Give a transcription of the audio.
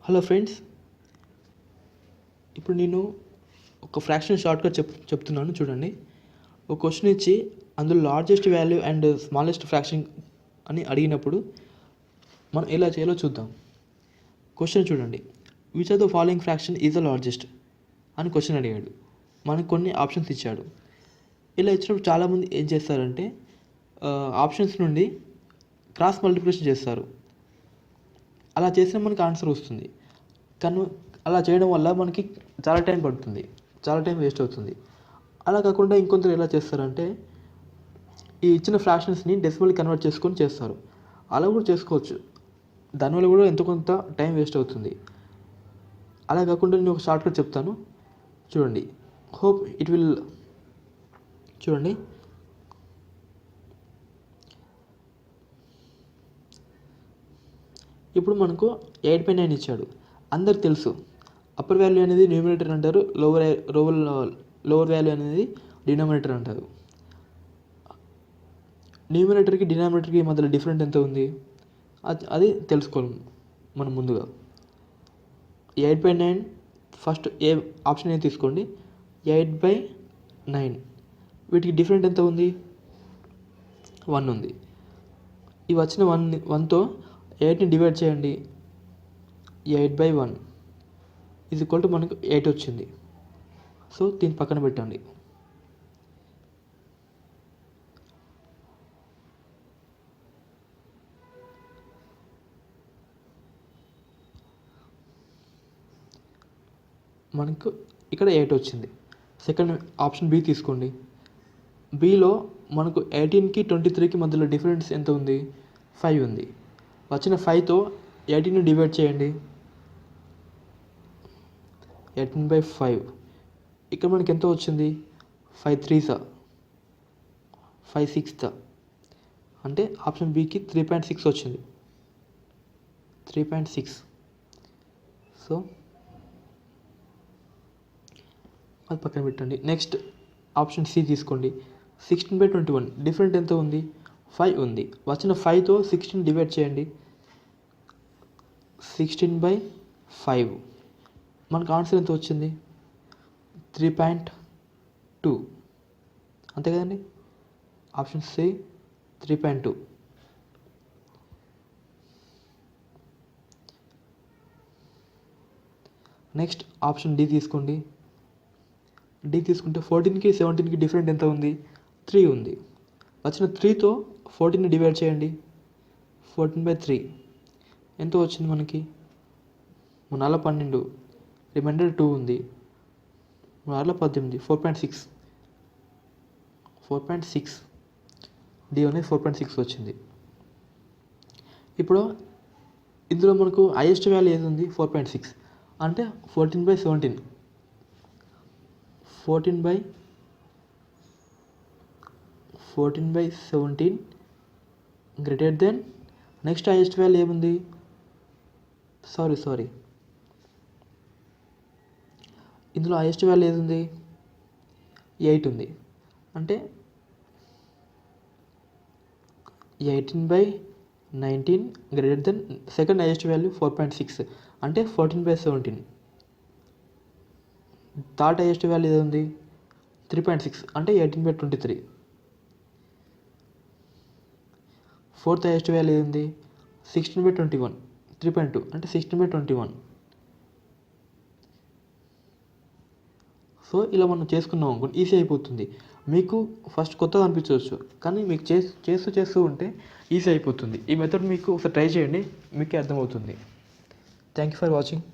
Hello friends, ఇప్పుడు నేను ఒక ఫ్రాక్షన్ షార్ట్కట్ చెప్తున్నాను చూడండి. ఒక క్వశ్చన్ ఇచ్చి అందులో largest value and smallest fraction అని అడిగినప్పుడు మనం ఎలా చేయాలో చూద్దాం. క్వశ్చన్ చూడండి, which are the following fraction is the largest అని క్వశ్చన్ అడిగాడు. మనకు కొన్ని ఆప్షన్స్ ఇచ్చాడు. ఇలా ఇచ్చినప్పుడు చాలామంది ఏం చేస్తారంటే ఆప్షన్స్ నుండి క్రాస్ మల్టిప్లికేషన్ చేస్తారు. అలా చేస్తే మనకి ఆన్సర్ వస్తుంది. కానీ అలా చేయడం వల్ల మనకి చాలా టైం పడుతుంది, చాలా టైం వేస్ట్ అవుతుంది. అలా కాకుండా ఇంకొందరు ఎలా చేస్తారంటే ఈ ఇచ్చిన ఫ్రాక్షన్స్ని డెసిమల్కి కన్వర్ట్ చేసుకొని చేస్తారు. అలా కూడా చేసుకోవచ్చు, దానివల్ల కూడా ఎంతో కొంత టైం వేస్ట్ అవుతుంది. అలా కాకుండా నేను ఒక షార్ట్కట్ చెప్తాను చూడండి. హోప్ ఇట్ విల్ చూడండి. ఇప్పుడు మనకు 8/9 ఇచ్చాడు. అందరికి తెలుసు అప్పర్ వాల్యూ అనేది న్యూమినేటర్ అంటారు, లోవర్ వాల్యూ అనేది డినామినేటర్ అంటారు. న్యూమినేటర్కి డినామినేటర్కి మధ్యలో డిఫరెంట్ ఎంత ఉంది అది తెలుసుకోవాలి మనం ముందుగా. 8/9 ఫస్ట్ ఏ ఆప్షన్ ఏం తీసుకోండి. 8/9 వీటికి డిఫరెంట్ ఎంత ఉంది? 1 ఉంది. ఇవి వచ్చిన 1తో 8ని డివైడ్ చేయండి. 8/1 ఇది ఈక్వల్ టు మనకు 8 వచ్చింది. సో దీన్ని పక్కన పెట్టండి. మనకు ఇక్కడ 8 వచ్చింది. సెకండ్ ఆప్షన్ బి తీసుకోండి. బిలో మనకు 18కి 23కి మధ్యలో డిఫరెన్స్ ఎంత ఉంది? 5 ఉంది. వచ్చిన 5తో 18ని డివైడ్ చేయండి. 18/5 ఇక్కడ మనకి ఎంత వచ్చింది? 5 3s 5 6 అంటే ఆప్షన్ బికి 3.6 వచ్చింది. 3.6. సో అది పక్కన పెట్టండి. నెక్స్ట్ ఆప్షన్ సి తీసుకోండి. 16/21 డిఫరెంట్ ఎంత ఉంది? 5 ఉంది. వచ్చిన 5తో 16 డివైడ్ చేయండి. 16/5 మనకు ఆన్సర్ ఎంత వచ్చింది? 3.2 అంతే కదండి. Option C 3.2. Next option D తీసుకోండి. డి తీసుకుంటే 14కి 17కి డిఫరెంట్ ఎంత ఉంది? 3 ఉంది. వచ్చిన 3తో 14ని డివైడ్ చేయండి. 14/3 ఎంత వచ్చింది మనకి? 12 రిమైండర్ 2 ఉంది. 18 4.6 డి అనేది 4.6 వచ్చింది. ఇప్పుడు ఇందులో మనకు హైయెస్ట్ వాల్యూ ఏది ఉంది? 4.6 అంటే 14/17 14/17 greater than next highest value ఏముంది? సారీ ఇందులో హైయెస్ట్ వాల్యూ ఏది ఉంది? 8 ఉంది. అంటే 18/19 greater than second highest value 4.6 అంటే 14/17. థర్డ్ హైయెస్ట్ వాల్యూ ఏది ఉంది? 3.6 అంటే 18/23. ఫోర్త్ హైయెస్ట్ వాల్యూ ఏది ఉంది? 16/21 3.2 అంటే 16/21. సో ఇలా మనం చేసుకున్నాం అనుకోండి, ఈజీ అయిపోతుంది. మీకు ఫస్ట్ కొత్తగా అనిపించవచ్చు, కానీ మీకు చేస్తూ ఉంటే ఈజీ అయిపోతుంది. ఈ మెథడ్ మీకు ఒకసారి ట్రై చేయండి, మీకే అర్థమవుతుంది. Thank you for watching.